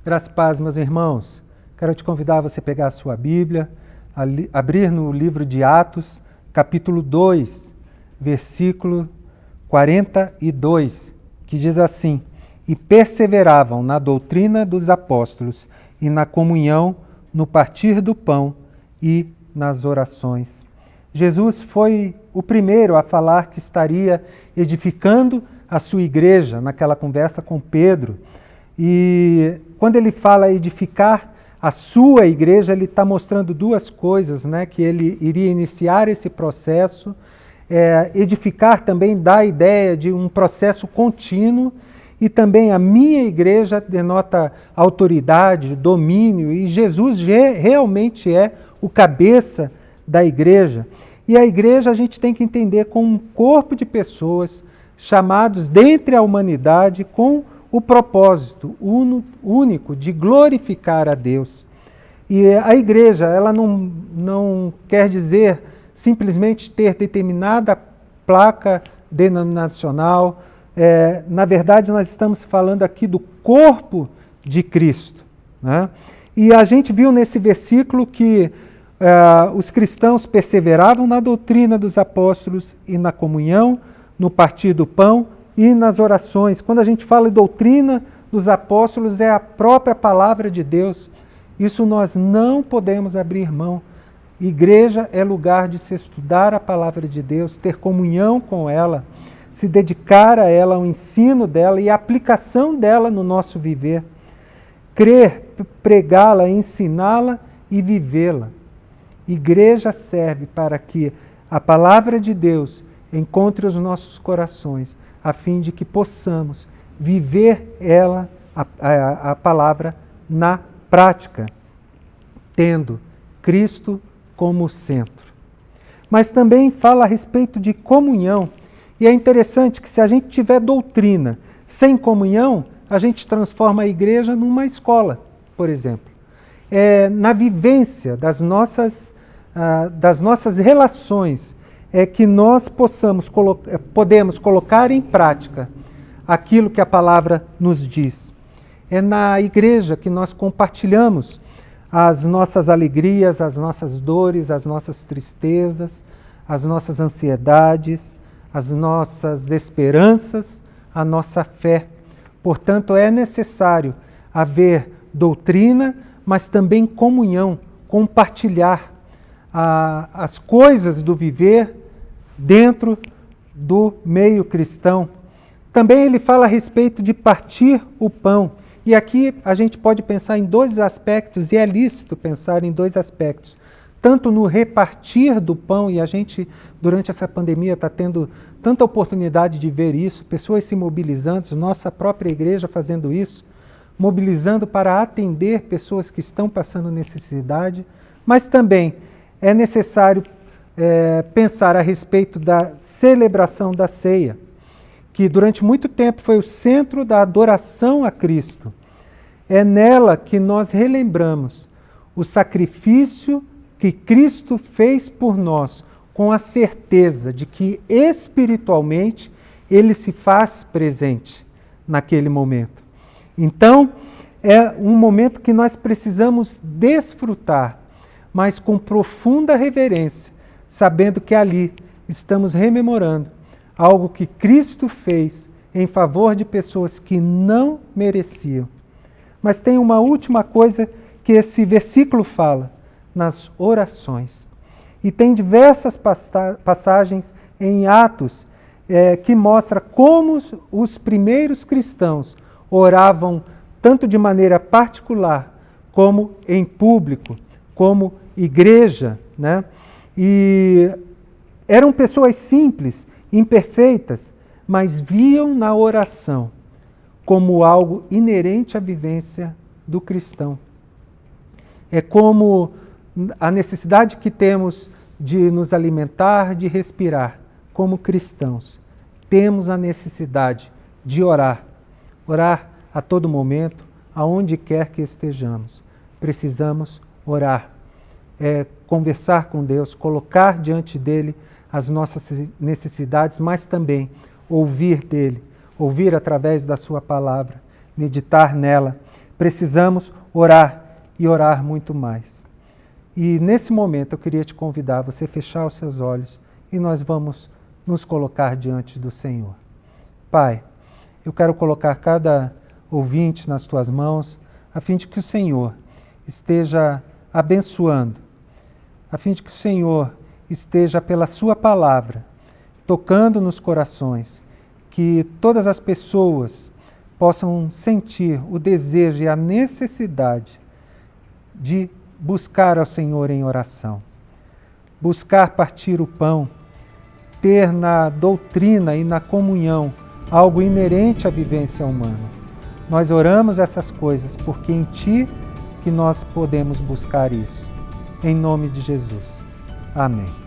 Graças e paz, meus irmãos. Quero te convidar a você pegar a sua Bíblia, abrir no livro de Atos, capítulo 2, versículo 42, que diz assim: E perseveravam na doutrina dos apóstolos e na comunhão, no partir do pão e nas orações. Jesus foi o primeiro a falar que estaria edificando a sua igreja naquela conversa com Pedro. E quando ele fala edificar a sua igreja, ele está mostrando duas coisas, né? Que ele iria iniciar esse processo. Edificar também dá a ideia de um processo contínuo, e também a minha igreja denota autoridade, domínio, e Jesus realmente é o cabeça da igreja. E a igreja a gente tem que entender como um corpo de pessoas chamados dentre a humanidade com o propósito único de glorificar a Deus. E a igreja, ela não quer dizer simplesmente ter determinada placa denominacional. Na verdade, nós estamos falando aqui do corpo de Cristo, né? E a gente viu nesse versículo que os cristãos perseveravam na doutrina dos apóstolos e na comunhão, no partir do pão e nas orações. Quando a gente fala em doutrina dos apóstolos, é a própria palavra de Deus. Isso nós não podemos abrir mão. Igreja é lugar de se estudar a palavra de Deus, ter comunhão com ela, se dedicar a ela, ao ensino dela e à aplicação dela no nosso viver. Crer, pregá-la, ensiná-la e vivê-la. Igreja serve para que a palavra de Deus encontre os nossos corações, a fim de que possamos viver ela, a palavra, na prática, tendo Cristo como centro. Mas também fala a respeito de comunhão. E é interessante que se a gente tiver doutrina sem comunhão, a gente transforma a igreja numa escola, por exemplo. Na vivência das nossas relações é que nós podemos colocar em prática aquilo que a palavra nos diz. É na igreja que nós compartilhamos as nossas alegrias, as nossas dores, as nossas tristezas, as nossas ansiedades, as nossas esperanças, a nossa fé. Portanto, é necessário haver doutrina, mas também comunhão, compartilhar as coisas do viver dentro do meio cristão. Também ele fala a respeito de partir o pão. E aqui a gente pode pensar em dois aspectos, e é lícito pensar em dois aspectos. Tanto no repartir do pão, e a gente, durante essa pandemia, está tendo tanta oportunidade de ver isso, pessoas se mobilizando, nossa própria igreja fazendo isso, mobilizando para atender pessoas que estão passando necessidade, mas também é necessário pensar a respeito da celebração da ceia, que durante muito tempo foi o centro da adoração a Cristo. É nela que nós relembramos o sacrifício que Cristo fez por nós, com a certeza de que espiritualmente Ele se faz presente naquele momento. Então, é um momento que nós precisamos desfrutar, mas com profunda reverência, sabendo que ali estamos rememorando algo que Cristo fez em favor de pessoas que não mereciam. Mas tem uma última coisa que esse versículo fala, nas orações. E tem diversas passagens em Atos que mostram como os primeiros cristãos oravam tanto de maneira particular, como em público, como igreja, né? E eram pessoas simples, imperfeitas, mas viam na oração como algo inerente à vivência do cristão. É como a necessidade que temos de nos alimentar, de respirar, como cristãos. Temos a necessidade de orar a todo momento, aonde quer que estejamos. Precisamos orar, conversar com Deus, colocar diante dele as nossas necessidades, mas também ouvir dele, ouvir através da sua palavra, meditar nela, precisamos orar e orar muito mais. E nesse momento eu queria te convidar a você fechar os seus olhos e nós vamos nos colocar diante do Senhor. Pai, eu quero colocar cada ouvinte nas tuas mãos, a fim de que o Senhor esteja abençoando, a fim de que o Senhor esteja pela sua palavra, tocando nos corações, que todas as pessoas possam sentir o desejo e a necessidade de buscar ao Senhor em oração, buscar partir o pão, ter na doutrina e na comunhão algo inerente à vivência humana. Nós oramos essas coisas porque em Ti que nós podemos buscar isso. Em nome de Jesus. Amém.